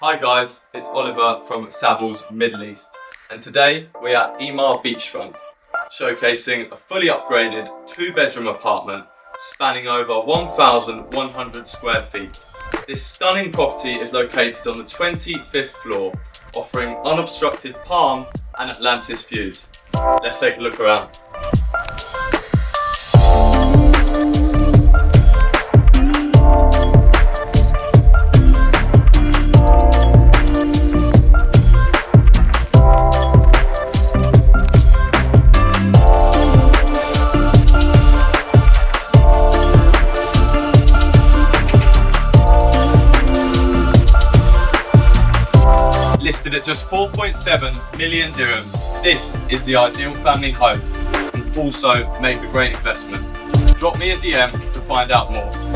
Hi guys, it's Oliver from Savills Middle East, and today we're at Emaar Beachfront, showcasing a fully upgraded 2-bedroom apartment spanning over 1,100 square feet. This stunning property is located on the 25th floor, offering unobstructed Palm and Atlantis views. Let's take a look around. Listed at just 4.7 million dirhams, this is the ideal family home and also make a great investment. Drop me a DM to find out more.